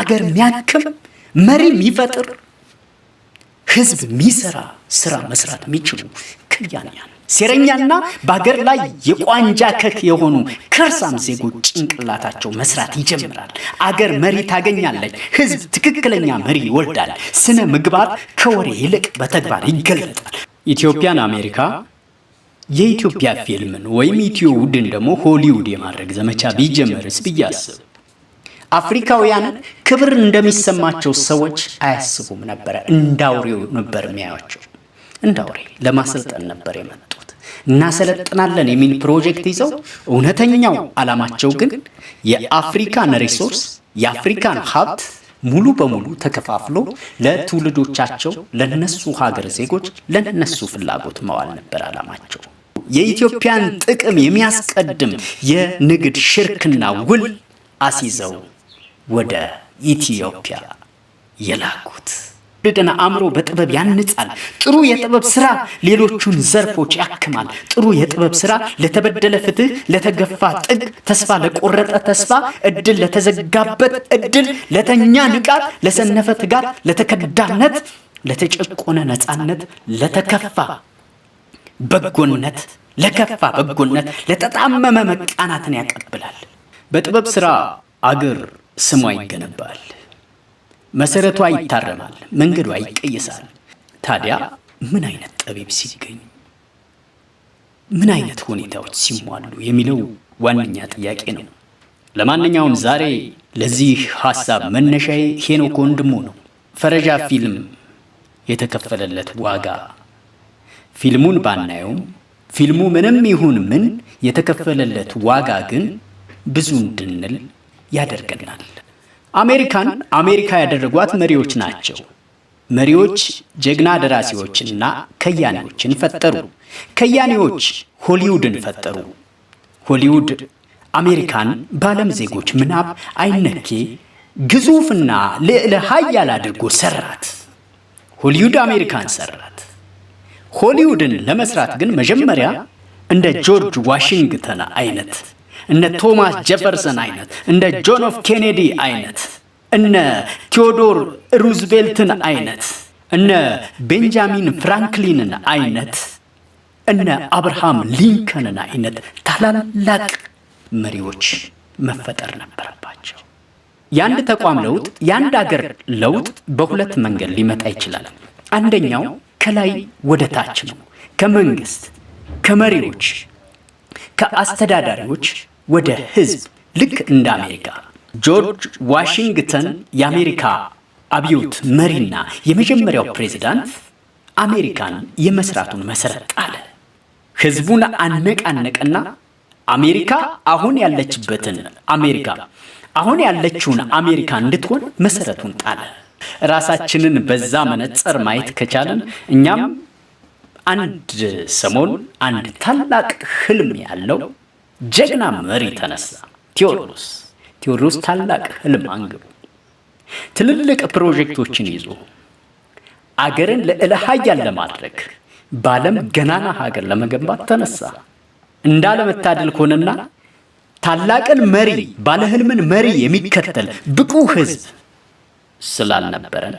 አገር ሚያክም መሪ ሚፈጥር ህዝብ ሚሰራ ስራ መስራት የሚችሉ ከያንያን ሴረኛና በአገር ላይ የቋንጃ ከክ የሆኑ ከርሳም ዜጎች ጭንቅላታቸው መስራት ይጀምራል። አገር መሪ ታገኛለች። ህዝብ ትክክለኛ መሪ ይወልዳል። ስነ ምግባር ከወሬ ይልቅ በተግባር ይገለጣል። ኢትዮጵያን አሜሪካ የኢትዮጵያ ፊልምን ወይም ኢትዮውድን ደግሞ ሆሊውድ የማድረግ ዘመቻ ቢጀመርስ ብያስብ አፍሪካውያንን ክብር እንደሚሰማቸው ሰዎች አያስቡም ነበር። እንዳውሬው ነበር የሚያዩቸው። እንዳውሬ ለማሰልጠን ነበር የመጡት። እናሰለጥናለን የሚል ፕሮጀክት ይዘው እውነተኛው ዓላማቸው ግን የአፍሪካን ሪሶርስ የአፍሪካን ሀብት ሙሉ በሙሉ ተከፋፍሎ ለትውልዶቻቸው ለነሱ ሀገር ዜጎች ለነሱ ፍላጎት መዋል ነበር ዓላማቸው። የኢትዮጵያን ጥቅም የሚያስቀድም የንግድ ሽርክና ውል አስይዘው ወደ ኢትዮጵያ የላኩት። ልደና አእምሮ በጥበብ ያንጻል። ጥሩ የጥበብ ስራ ሌሎቹን ዘርፎች ያክማል። ጥሩ የጥበብ ስራ ለተበደለ ፍትህ፣ ለተገፋ ጥግ፣ ተስፋ ለቆረጠ ተስፋ፣ እድል ለተዘጋበት እድል፣ ለተኛ ንቃት፣ ለሰነፈ ትጋት፣ ለተከዳነት፣ ለተጨቆነ ነፃነት፣ ለተከፋ በጎነት፣ ለከፋ በጎነት፣ ለተጣመመ መቃናትን ያቀብላል። በጥበብ ስራ አገር ስሟ ይገነባል። መሰረቷ ይታረማል፣ መንገዷ ይቀየሳል። ታዲያ ምን አይነት ጠቢብ ሲገኝ፣ ምን አይነት ሁኔታዎች ሲሟሉ የሚለው ዋነኛ ጥያቄ ነው። ለማንኛውም ዛሬ ለዚህ ሐሳብ መነሻዬ ሄኖክ ወንድሙ ነው። ፈረጃ ፊልም የተከፈለለት ዋጋ ፊልሙን ባናየውም ፊልሙ ምንም ይሁን ምን የተከፈለለት ዋጋ ግን ብዙ እንድንል ያደርገናል። አሜሪካን አሜሪካ ያደረጓት መሪዎች ናቸው። መሪዎች ጀግና ደራሲዎችና ከያኔዎችን ፈጠሩ። ከያኔዎች ሆሊውድን ፈጠሩ። ሆሊውድ አሜሪካን በዓለም ዜጎች ምናብ አይነኬ ግዙፍና ልዕለ ኃያል አድርጎ ሰራት። ሆሊውድ አሜሪካን ሰራት። ሆሊውድን ለመስራት ግን መጀመሪያ እንደ ጆርጅ ዋሽንግተን አይነት፣ እነ ቶማስ ጄፈርሰን አይነት፣ እንደ ጆን ኤፍ ኬኔዲ አይነት፣ እነ ቴዎዶር ሩዝቬልትን አይነት፣ እነ ቤንጃሚን ፍራንክሊንን አይነት፣ እነ አብርሃም ሊንከንን አይነት ታላላቅ መሪዎች መፈጠር ነበረባቸው። የአንድ ተቋም ለውጥ፣ የአንድ አገር ለውጥ በሁለት መንገድ ሊመጣ ይችላል። አንደኛው ከላይ ወደ ታች ነው። ከመንግስት፣ ከመሪዎች፣ ከአስተዳዳሪዎች ወደ ህዝብ። ልክ እንደ አሜሪካ ጆርጅ ዋሽንግተን የአሜሪካ አብዮት መሪና የመጀመሪያው ፕሬዝዳንት አሜሪካን የመስራቱን መሰረት ጣለ። ህዝቡን አነቃነቀና አሜሪካ አሁን ያለችውን አሜሪካ እንድትሆን መሰረቱን ጣለ። ራሳችንን በዛ መነጽር ማየት ከቻለን እኛም አንድ ሰሞን አንድ ታላቅ ህልም ያለው ጀግና መሪ ተነሳ። ቴዎድሮስ ታላቅ ህልም አንግቦ ትልልቅ ፕሮጀክቶችን ይዞ አገርን ልዕለ ኃያል ለማድረግ በዓለም ገናና ሀገር ለመገንባት ተነሳ። እንዳለመታደል ሆነና ታላቅን መሪ ባለህልምን መሪ የሚከተል ብቁ ህዝብ ስላልነበረን፣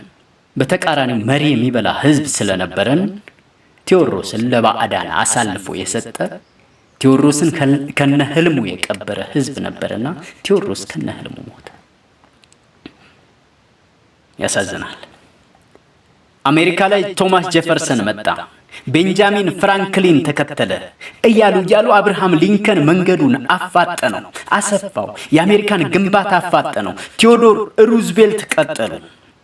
በተቃራኒው መሪ የሚበላ ህዝብ ስለነበረን ቴዎድሮስን ለባዕዳን አሳልፎ የሰጠ፣ ቴዎድሮስን ከነህልሙ የቀበረ ህዝብ ነበርና ቴዎድሮስ ከነህልሙ ሞተ። ያሳዝናል። አሜሪካ ላይ ቶማስ ጄፈርሰን መጣ፣ ቤንጃሚን ፍራንክሊን ተከተለ እያሉ አብርሃም ሊንከን መንገዱን አፋጠነው፣ አሰፋው፣ የአሜሪካን ግንባታ አፋጠነው። ቴዎዶር ሩዝቬልት ቀጠሉ።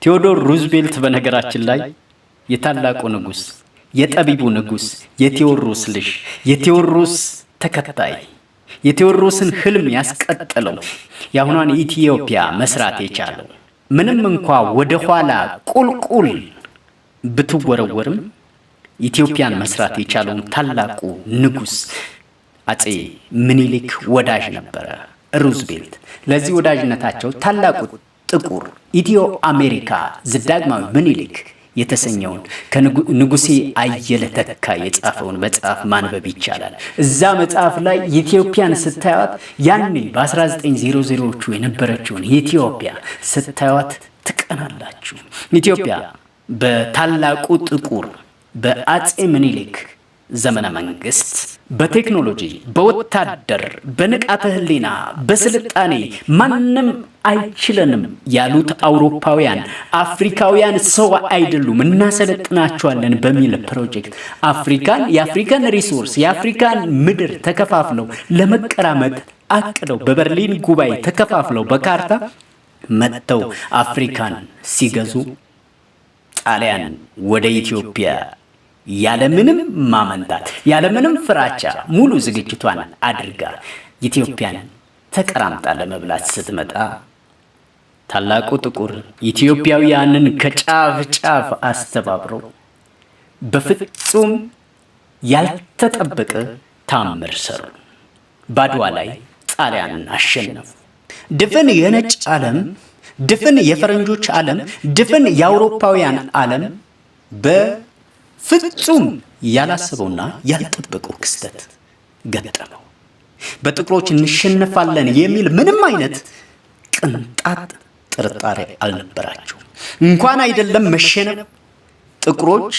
ቴዎዶር ሩዝቬልት በነገራችን ላይ የታላቁ ንጉስ፣ የጠቢቡ ንጉስ፣ የቴዎድሮስ ልጅ፣ የቴዎድሮስ ተከታይ፣ የቴዎድሮስን ህልም ያስቀጠለው፣ የአሁኗን ኢትዮጵያ መስራት የቻለው፣ ምንም እንኳ ወደ ኋላ ቁልቁል ብትወረወርም ኢትዮጵያን መስራት የቻለውን ታላቁ ንጉስ አጼ ምኒልክ ወዳጅ ነበረ ሩዝቬልት። ለዚህ ወዳጅነታቸው ታላቁ ጥቁር ኢትዮ አሜሪካ ዳግማዊ ምኒልክ የተሰኘውን ከንጉሴ አየለ ተካ የጻፈውን መጽሐፍ ማንበብ ይቻላል። እዛ መጽሐፍ ላይ ኢትዮጵያን ስታዩት ያኔ በ1900ዎቹ የነበረችውን ኢትዮጵያ ስታዩት ትቀናላችሁ። ኢትዮጵያ በታላቁ ጥቁር በአጼ ምኒልክ ዘመነ መንግስት በቴክኖሎጂ፣ በወታደር፣ በንቃተ ህሊና፣ በስልጣኔ ማንም አይችለንም ያሉት አውሮፓውያን አፍሪካውያን ሰው አይደሉም እናሰለጥናቸዋለን በሚል ፕሮጀክት የአፍሪካን ሪሶርስ የአፍሪካን ምድር ተከፋፍለው ለመቀራመጥ አቅደው በበርሊን ጉባኤ ተከፋፍለው በካርታ መጥተው አፍሪካን ሲገዙ ጣሊያን ወደ ኢትዮጵያ ያለምንም ማመንታት ያለምንም ፍራቻ ሙሉ ዝግጅቷን አድርጋ ኢትዮጵያን ተቀራምጣ ለመብላት ስትመጣ ታላቁ ጥቁር ኢትዮጵያውያንን ከጫፍ ጫፍ አስተባብረው በፍጹም ያልተጠበቀ ታምር ሰሩ። ባድዋ ላይ ጣሊያንን አሸነፉ። ድፍን የነጭ ዓለም፣ ድፍን የፈረንጆች ዓለም፣ ድፍን የአውሮፓውያን ዓለም በፍጹም ያላሰበውና ያልጠበቀው ክስተት ገጠመው። በጥቁሮች እንሸነፋለን የሚል ምንም አይነት ቅንጣት ጥርጣሬ አልነበራቸው። እንኳን አይደለም መሸነፍ፣ ጥቁሮች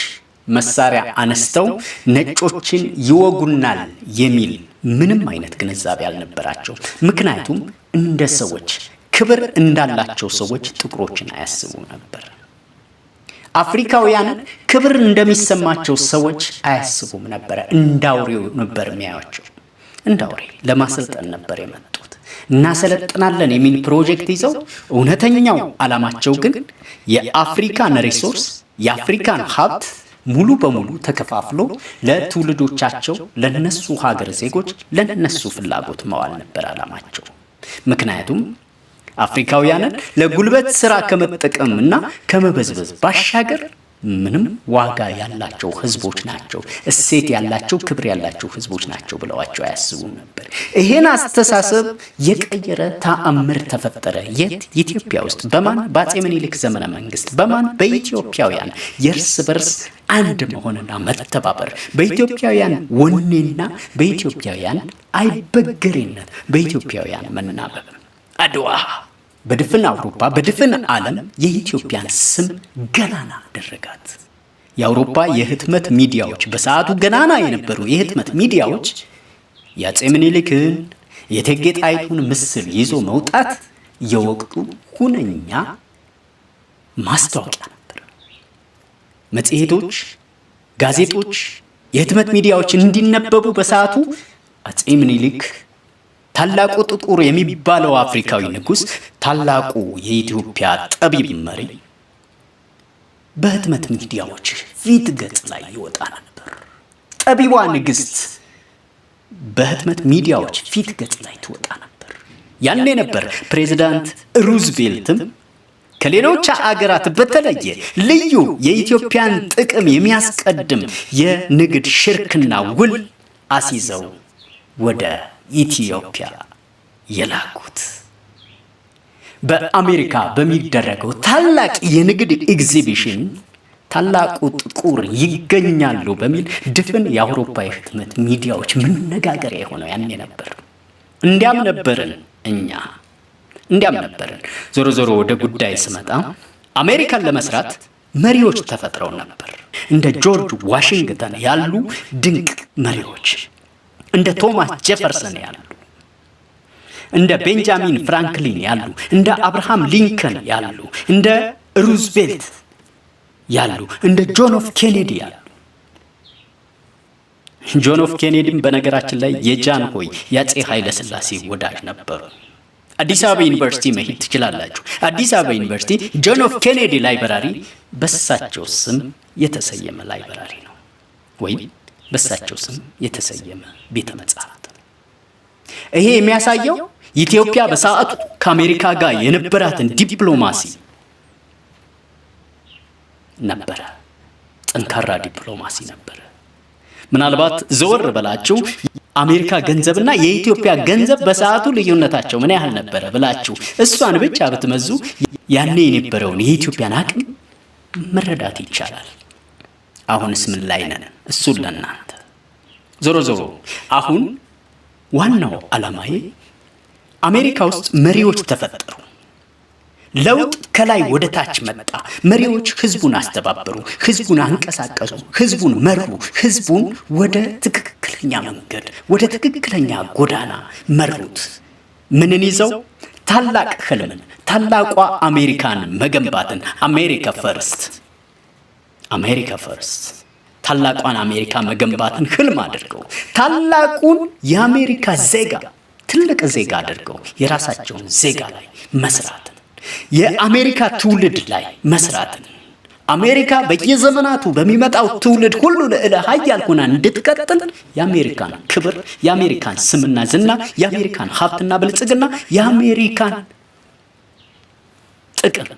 መሳሪያ አነስተው ነጮችን ይወጉናል የሚል ምንም አይነት ግንዛቤ አልነበራቸው። ምክንያቱም እንደ ሰዎች ክብር እንዳላቸው ሰዎች ጥቁሮችን አያስቡ ነበር። አፍሪካውያንን ክብር እንደሚሰማቸው ሰዎች አያስቡም ነበር። እንዳውሬው ነበር የሚያዩአቸው። እንዳውሬ ለማሰልጠን ነበር የመጡት። እናሰለጥናለን የሚል ፕሮጀክት ይዘው እውነተኛው ዓላማቸው ግን የአፍሪካን ሪሶርስ የአፍሪካን ሀብት ሙሉ በሙሉ ተከፋፍሎ ለትውልዶቻቸው ለነሱ ሀገር ዜጎች ለነሱ ፍላጎት መዋል ነበር ዓላማቸው። ምክንያቱም አፍሪካውያንን ለጉልበት ስራ ከመጠቀምና ከመበዝበዝ ባሻገር ምንም ዋጋ ያላቸው ህዝቦች ናቸው፣ እሴት ያላቸው ክብር ያላቸው ህዝቦች ናቸው ብለዋቸው አያስቡም ነበር። ይሄን አስተሳሰብ የቀየረ ተአምር ተፈጠረ። የት? ኢትዮጵያ ውስጥ። በማን? በአጼ ምኒልክ ዘመነ መንግስት። በማን? በኢትዮጵያውያን የእርስ በርስ አንድ መሆንና መተባበር፣ በኢትዮጵያውያን ወኔና በኢትዮጵያውያን አይበገሬነት፣ በኢትዮጵያውያን መናበብ አድዋ በድፍን አውሮፓ በድፍን ዓለም የኢትዮጵያን ስም ገናና አደረጋት። የአውሮፓ የህትመት ሚዲያዎች በሰዓቱ ገናና የነበሩ የህትመት ሚዲያዎች የአጼ ምኒልክን የእቴጌ ጣይቱን ምስል ይዞ መውጣት የወቅቱ ሁነኛ ማስታወቂያ ነበር። መጽሔቶች፣ ጋዜጦች፣ የህትመት ሚዲያዎች እንዲነበቡ በሰዓቱ አጼ ምኒልክ ታላቁ ጥቁር የሚባለው አፍሪካዊ ንጉስ፣ ታላቁ የኢትዮጵያ ጠቢብ መሪ በህትመት ሚዲያዎች ፊት ገጽ ላይ ይወጣ ነበር። ጠቢቧ ንግስት በህትመት ሚዲያዎች ፊት ገጽ ላይ ትወጣ ነበር። ያኔ ነበር ፕሬዝዳንት ሩዝቬልትም ከሌሎች አገራት በተለየ ልዩ የኢትዮጵያን ጥቅም የሚያስቀድም የንግድ ሽርክና ውል አስይዘው ወደ ኢትዮጵያ የላኩት። በአሜሪካ በሚደረገው ታላቅ የንግድ ኤግዚቢሽን ታላቁ ጥቁር ይገኛሉ በሚል ድፍን የአውሮፓ የህትመት ሚዲያዎች መነጋገሪያ የሆነው ያኔ ነበር። እንዲያም ነበርን እኛ፣ እንዲያም ነበርን። ዞሮ ዞሮ ወደ ጉዳይ ስመጣ አሜሪካን ለመስራት መሪዎች ተፈጥረው ነበር። እንደ ጆርጅ ዋሽንግተን ያሉ ድንቅ መሪዎች፣ እንደ ቶማስ ጄፈርሰን ያሉ፣ እንደ ቤንጃሚን ፍራንክሊን ያሉ፣ እንደ አብርሃም ሊንከን ያሉ፣ እንደ ሩዝቬልት ያሉ፣ እንደ ጆን ኤፍ ኬኔዲ ያሉ። ጆን ኤፍ ኬኔዲም በነገራችን ላይ የጃንሆይ የአጼ ኃይለ ሥላሴ ወዳጅ ነበሩ። አዲስ አበባ ዩኒቨርሲቲ መሄድ ትችላላችሁ። አዲስ አበባ ዩኒቨርሲቲ ጆን ኤፍ ኬኔዲ ላይብራሪ በሳቸው ስም የተሰየመ ላይብራሪ ነው፣ ወይም በሳቸው ስም የተሰየመ ቤተ መጻሕፍት። ይሄ የሚያሳየው ኢትዮጵያ በሰዓቱ ከአሜሪካ ጋር የነበራትን ዲፕሎማሲ ነበረ። ጠንካራ ዲፕሎማሲ ነበረ። ምናልባት ዘወር በላችሁ አሜሪካ ገንዘብና የኢትዮጵያ ገንዘብ በሰዓቱ ልዩነታቸው ምን ያህል ነበረ ብላችሁ እሷን ብቻ ብትመዙ ያኔ የነበረውን የኢትዮጵያን አቅም መረዳት ይቻላል። አሁንስ ምን ላይ ነን? እሱን ለእናንተ። ዞሮ ዞሮ አሁን ዋናው ዓላማዬ አሜሪካ ውስጥ መሪዎች ተፈጠሩ። ለውጥ ከላይ ወደ ታች መጣ። መሪዎች ህዝቡን አስተባበሩ፣ ህዝቡን አንቀሳቀሱ፣ ህዝቡን መሩ፣ ህዝቡን ወደ ትክክለኛ መንገድ፣ ወደ ትክክለኛ ጎዳና መሩት። ምንን ይዘው? ታላቅ ህልምን፣ ታላቋ አሜሪካን መገንባትን። አሜሪካ ፈርስት፣ አሜሪካ ፈርስት። ታላቋን አሜሪካ መገንባትን ህልም አድርገው ታላቁን የአሜሪካ ዜጋ ትልቅ ዜጋ አድርገው የራሳቸውን ዜጋ ላይ መስራትን፣ የአሜሪካ ትውልድ ላይ መስራትን፣ አሜሪካ በየዘመናቱ በሚመጣው ትውልድ ሁሉ ልዕለ ኃያል ሆና እንድትቀጥል የአሜሪካን ክብር፣ የአሜሪካን ስምና ዝና፣ የአሜሪካን ሀብትና ብልጽግና፣ የአሜሪካን ጥቅም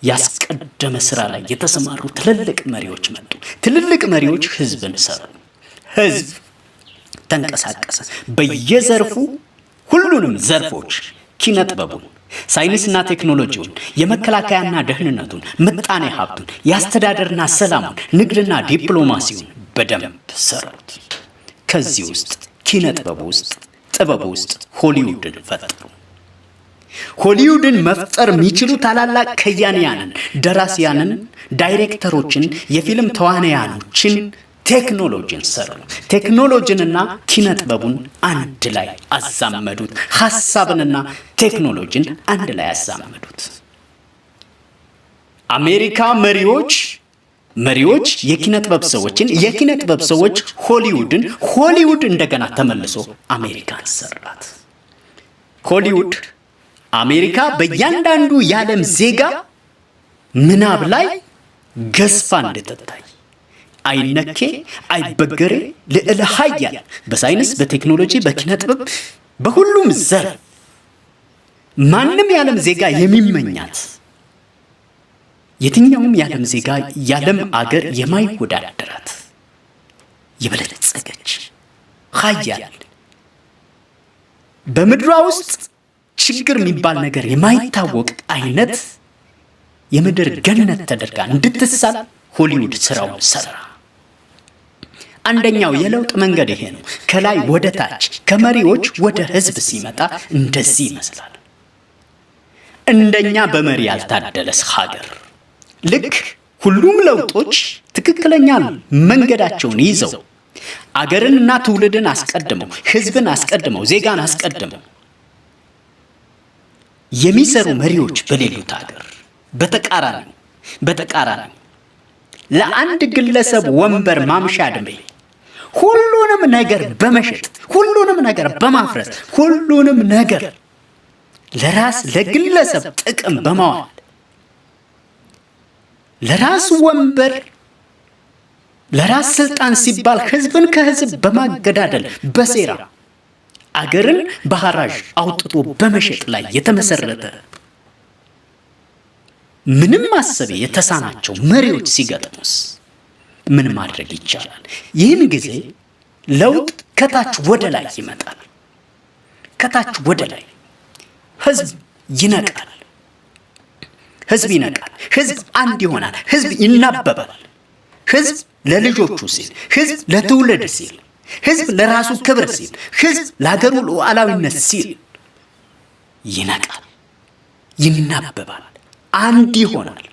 ያስቀደመ ስራ ላይ የተሰማሩ ትልልቅ መሪዎች መጡ። ትልልቅ መሪዎች ህዝብን ሰሩ። ህዝብ ተንቀሳቀሰ። በየዘርፉ ሁሉንም ዘርፎች፣ ኪነ ጥበቡን፣ ሳይንስና ቴክኖሎጂውን፣ የመከላከያና ደህንነቱን፣ ምጣኔ ሀብቱን፣ የአስተዳደርና ሰላሙን፣ ንግድና ዲፕሎማሲውን በደንብ ሰሩት። ከዚህ ውስጥ ኪነ ጥበቡ ውስጥ ሆሊውድን ፈጠሩ። ሆሊውድን መፍጠር የሚችሉ ታላላቅ ከያንያንን፣ ደራሲያንን፣ ዳይሬክተሮችን፣ የፊልም ተዋናያኖችን፣ ቴክኖሎጂን ሰሩ። ቴክኖሎጂንና ኪነ ጥበቡን አንድ ላይ አዛመዱት። ሐሳብንና ቴክኖሎጂን አንድ ላይ አዛመዱት። አሜሪካ መሪዎች የኪነ ጥበብ ሰዎችን፣ የኪነ ጥበብ ሰዎች ሆሊውድን፣ ሆሊውድ እንደገና ተመልሶ አሜሪካን ሰራት። ሆሊውድ አሜሪካ በእያንዳንዱ የዓለም ዜጋ ምናብ ላይ ገዝፋ እንድትታይ አይነኬ፣ አይበገሬ፣ ልዕለ ኃያል በሳይንስ፣ በቴክኖሎጂ፣ በኪነ ጥበብ፣ በሁሉም ዘርፍ ማንም የዓለም ዜጋ የሚመኛት የትኛውም የዓለም ዜጋ የዓለም አገር የማይወዳደራት የበለጸገች ኃያል በምድሯ ውስጥ ችግር የሚባል ነገር የማይታወቅ አይነት የምድር ገነት ተደርጋ እንድትሳል ሆሊውድ ስራውን ሰራ። አንደኛው የለውጥ መንገድ ይሄ ነው። ከላይ ወደ ታች፣ ከመሪዎች ወደ ህዝብ ሲመጣ እንደዚህ ይመስላል። እንደኛ በመሪ ያልታደለስ ሀገር ልክ ሁሉም ለውጦች ትክክለኛ መንገዳቸውን ይዘው አገርንና ትውልድን አስቀድመው፣ ህዝብን አስቀድመው፣ ዜጋን አስቀድመው የሚሰሩ መሪዎች በሌሉት ሀገር በተቃራኒ ለአንድ ግለሰብ ወንበር ማምሻ ዕድሜ ሁሉንም ነገር በመሸጥ፣ ሁሉንም ነገር በማፍረስ፣ ሁሉንም ነገር ለራስ ለግለሰብ ጥቅም በማዋል ለራስ ወንበር ለራስ ስልጣን ሲባል ህዝብን ከህዝብ በማገዳደል በሴራ አገርን በሐራጅ አውጥቶ በመሸጥ ላይ የተመሰረተ ምንም ማሰብ የተሳናቸው መሪዎች ሲገጥሙስ ምን ማድረግ ይቻላል? ይህን ጊዜ ለውጥ ከታች ወደ ላይ ይመጣል። ከታች ወደ ላይ ህዝብ ይነቃል። ህዝብ አንድ ይሆናል። ህዝብ ይናበባል። ህዝብ ለልጆቹ ሲል፣ ህዝብ ለትውልድ ሲል፣ ህዝብ ለራሱ ክብር ሲል፣ ህዝብ ለሀገሩ ሉዓላዊነት ሲል ይነቃል፣ ይናበባል፣ አንድ ይሆናል።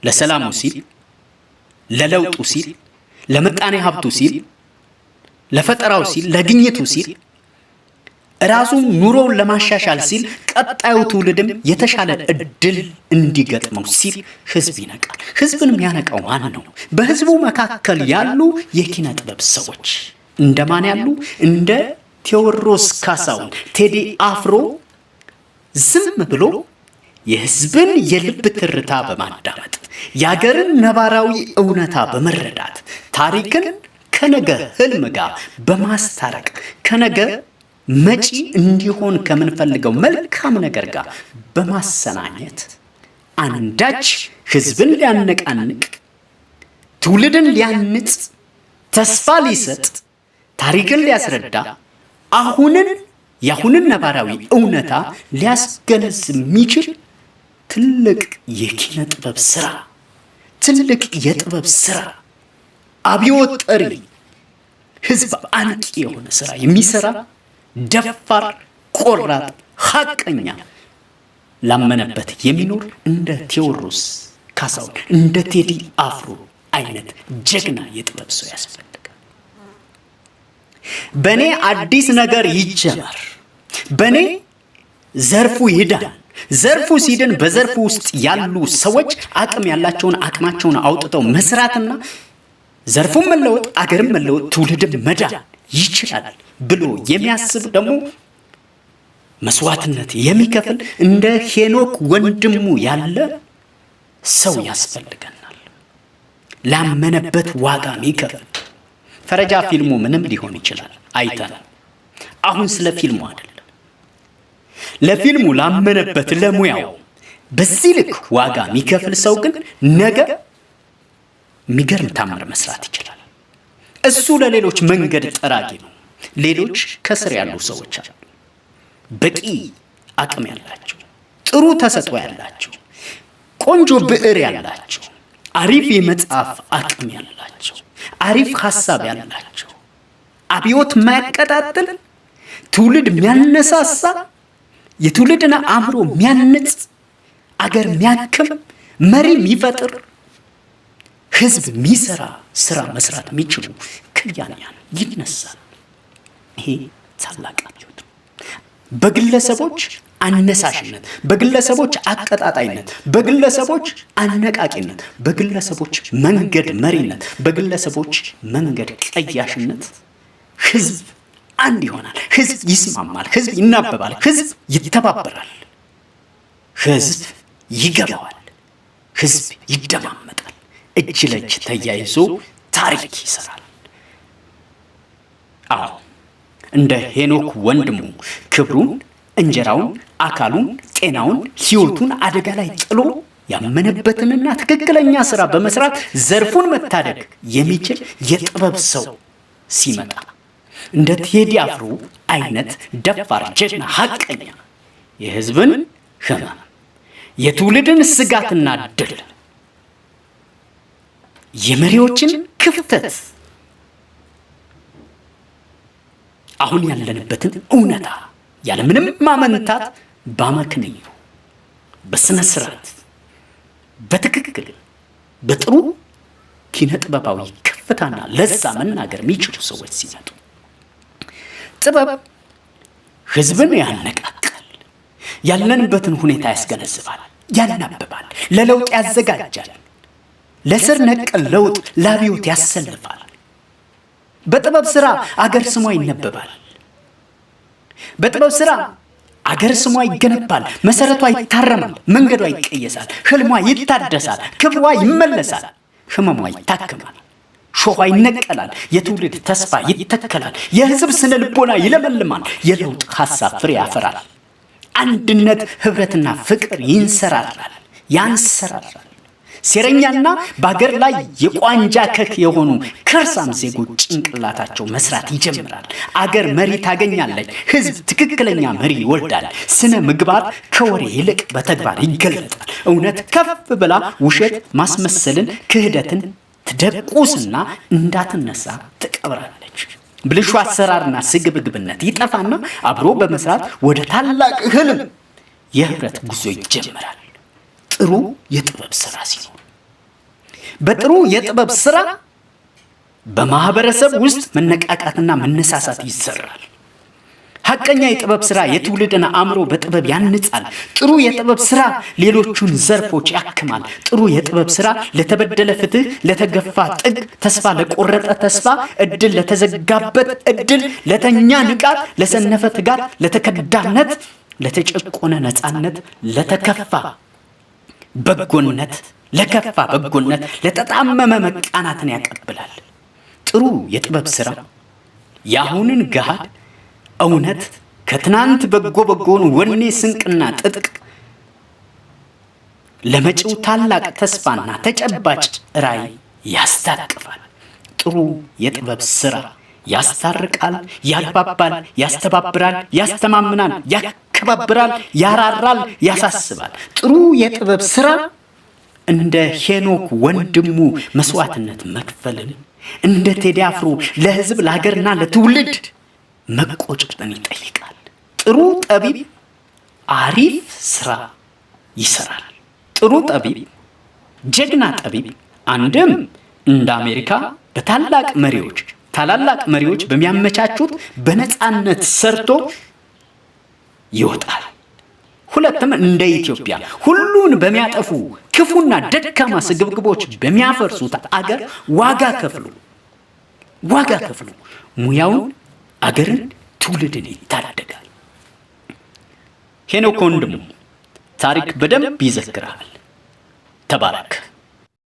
ለሰላሙ ሲል፣ ለለውጡ ሲል፣ ለምጣኔ ሀብቱ ሲል፣ ለፈጠራው ሲል፣ ለግኝቱ ሲል፣ ራሱ ኑሮውን ለማሻሻል ሲል፣ ቀጣዩ ትውልድም የተሻለ እድል እንዲገጥመው ሲል ህዝብ ይነቃል። ህዝብን የሚያነቃው ማን ነው? በህዝቡ መካከል ያሉ የኪነ ጥበብ ሰዎች እንደማን ያሉ? እንደ ቴዎድሮስ ካሳሁን፣ ቴዲ አፍሮ ዝም ብሎ የህዝብን የልብ ትርታ በማዳመጥ የአገርን ነባራዊ እውነታ በመረዳት ታሪክን ከነገ ህልም ጋር በማስታረቅ ከነገ መጪ እንዲሆን ከምንፈልገው መልካም ነገር ጋር በማሰናኘት አንዳች ህዝብን ሊያነቃንቅ፣ ትውልድን ሊያንጽ፣ ተስፋ ሊሰጥ፣ ታሪክን ሊያስረዳ፣ የአሁንን ነባራዊ እውነታ ሊያስገነዝብ የሚችል ትልቅ የኪነ ጥበብ ስራ ትልቅ የጥበብ ስራ አብዮት ጠሪ ህዝብ አንቂ የሆነ ስራ የሚሰራ ደፋር ቆራጥ ሐቀኛ ላመነበት የሚኖር እንደ ቴዎድሮስ ካሳሁን እንደ ቴዲ አፍሮ አይነት ጀግና የጥበብ ሰው ያስፈልጋል። በኔ አዲስ ነገር ይጀመር፣ በኔ ዘርፉ ይዳን። ዘርፉ ሲድን በዘርፉ ውስጥ ያሉ ሰዎች አቅም ያላቸውን አቅማቸውን አውጥተው መስራትና ዘርፉን መለወጥ፣ አገርን መለወጥ፣ ትውልድን መዳን ይችላል ብሎ የሚያስብ ደግሞ መስዋዕትነት የሚከፍል እንደ ሄኖክ ወንድሙ ያለ ሰው ያስፈልገናል። ላመነበት ዋጋ የሚከፍል ፈረጃ ፊልሙ ምንም ሊሆን ይችላል አይተናል። አሁን ስለ ፊልሙ አይደለም። ለፊልሙ ላመነበት ለሙያው በዚህ ልክ ዋጋ የሚከፍል ሰው ግን ነገ የሚገርም ታምር መስራት ይችላል። እሱ ለሌሎች መንገድ ጠራጊ ነው። ሌሎች ከስር ያሉ ሰዎች አሉ፣ በቂ አቅም ያላቸው፣ ጥሩ ተሰጥኦ ያላቸው፣ ቆንጆ ብዕር ያላቸው፣ አሪፍ የመጻፍ አቅም ያላቸው፣ አሪፍ ሐሳብ ያላቸው፣ አብዮት ማያቀጣጥል ትውልድ የሚያነሳሳ የትውልድና አእምሮ የሚያንጽ አገር የሚያክም መሪ የሚፈጥር ህዝብ የሚሰራ ስራ መስራት የሚችሉ ከያንያን ይነሳል። ይሄ ታላቅ አብዮት በግለሰቦች አነሳሽነት፣ በግለሰቦች አቀጣጣይነት፣ በግለሰቦች አነቃቂነት፣ በግለሰቦች መንገድ መሪነት፣ በግለሰቦች መንገድ ቀያሽነት ህዝብ አንድ ይሆናል። ህዝብ ይስማማል። ህዝብ ይናበባል። ህዝብ ይተባበራል። ህዝብ ይገባዋል። ህዝብ ይደማመጣል። እጅ ለእጅ ተያይዞ ታሪክ ይሰራል። አዎ እንደ ሄኖክ ወንድሙ ክብሩን፣ እንጀራውን፣ አካሉን፣ ጤናውን፣ ህይወቱን አደጋ ላይ ጥሎ ያመነበትንና ትክክለኛ ስራ በመስራት ዘርፉን መታደግ የሚችል የጥበብ ሰው ሲመጣ እንደ ቴዲ አፍሮ አይነት ደፋር ጀግና ሐቀኛ የህዝብን ህመም የትውልድን ስጋትና ድል የመሪዎችን ክፍተት አሁን ያለንበትን እውነታ ያለምንም ማመንታት ባመክንዩ በስነ ስርዓት በትክክል በጥሩ ኪነ ጥበባዊ ከፍታና ለዛ መናገር የሚችሉ ሰዎች ሲመጡ ጥበብ ህዝብን ያነቃቃል፣ ያለንበትን ሁኔታ ያስገነዝባል፣ ያናብባል፣ ለለውጥ ያዘጋጃል፣ ለስር ነቀል ለውጥ ለአብዮት ያሰልፋል። በጥበብ ስራ አገር ስሟ ይነበባል። በጥበብ ስራ አገር ስሟ ይገነባል፣ መሰረቷ ይታረማል፣ መንገዷ ይቀየሳል፣ ህልሟ ይታደሳል፣ ክብሯ ይመለሳል፣ ህመሟ ይታከማል፣ ሾኋ ይነቀላል፣ የትውልድ ተስፋ ይተከላል፣ የህዝብ ስነ ልቦና ይለመልማል፣ የለውጥ ሐሳብ ፍሬ ያፈራል፣ አንድነት ህብረትና ፍቅር ይንሰራራል፣ ያንሰራራል። ሴረኛና በአገር ላይ የቋንጃ ከክ የሆኑ ከርሳም ዜጎች ጭንቅላታቸው መስራት ይጀምራል። አገር መሪ ታገኛለች። ህዝብ ትክክለኛ መሪ ይወልዳል። ስነ ምግባር ከወሬ ይልቅ በተግባር ይገለጣል። እውነት ከፍ ብላ ውሸት ማስመሰልን ክህደትን ትደቁስና እንዳትነሳ ትቀብራለች። ብልሹ አሰራርና ስግብግብነት ይጠፋና አብሮ በመስራት ወደ ታላቅ ህልም የህብረት ጉዞ ይጀምራል። ጥሩ የጥበብ ስራ ሲኖር በጥሩ የጥበብ ስራ በማህበረሰብ ውስጥ መነቃቃትና መነሳሳት ይሰራል። ሐቀኛ የጥበብ ስራ የትውልድን አእምሮ በጥበብ ያንጻል። ጥሩ የጥበብ ስራ ሌሎቹን ዘርፎች ያክማል። ጥሩ የጥበብ ስራ ለተበደለ ፍትህ፣ ለተገፋ ጥግ፣ ተስፋ ለቆረጠ ተስፋ፣ እድል ለተዘጋበት እድል፣ ለተኛ ንቃት፣ ለሰነፈ ትጋት፣ ለተከዳነት፣ ለተጨቆነ ነፃነት፣ ለተከፋ በጎነት፣ ለከፋ በጎነት፣ ለተጣመመ መቃናትን ያቀብላል። ጥሩ የጥበብ ስራ የአሁንን ገሃድ እውነት ከትናንት በጎ በጎን ወኔ ስንቅና ጥጥቅ ለመጪው ታላቅ ተስፋና ተጨባጭ ራዕይ ያስታቅፋል። ጥሩ የጥበብ ስራ ያስታርቃል፣ ያግባባል፣ ያስተባብራል፣ ያስተማምናል፣ ያከባብራል፣ ያራራል፣ ያሳስባል። ጥሩ የጥበብ ስራ እንደ ሄኖክ ወንድሙ መስዋዕትነት መክፈልን፣ እንደ ቴዲ አፍሮ ለህዝብ ለሀገርና ለትውልድ መቆጨትን ይጠይቃል። ጥሩ ጠቢብ አሪፍ ስራ ይሰራል። ጥሩ ጠቢብ፣ ጀግና ጠቢብ አንድም እንደ አሜሪካ ታላላቅ መሪዎች በሚያመቻቹት በነፃነት ሰርቶ ይወጣል። ሁለትም እንደ ኢትዮጵያ ሁሉን በሚያጠፉ ክፉና ደካማ ስግብግቦች በሚያፈርሱት አገር ዋጋ ከፍሉ ሙያውን፣ አገርን፣ ትውልድን ይታደጋል። ሄኖክ ወንድሙ ታሪክ በደንብ ይዘክራል። ተባረክ።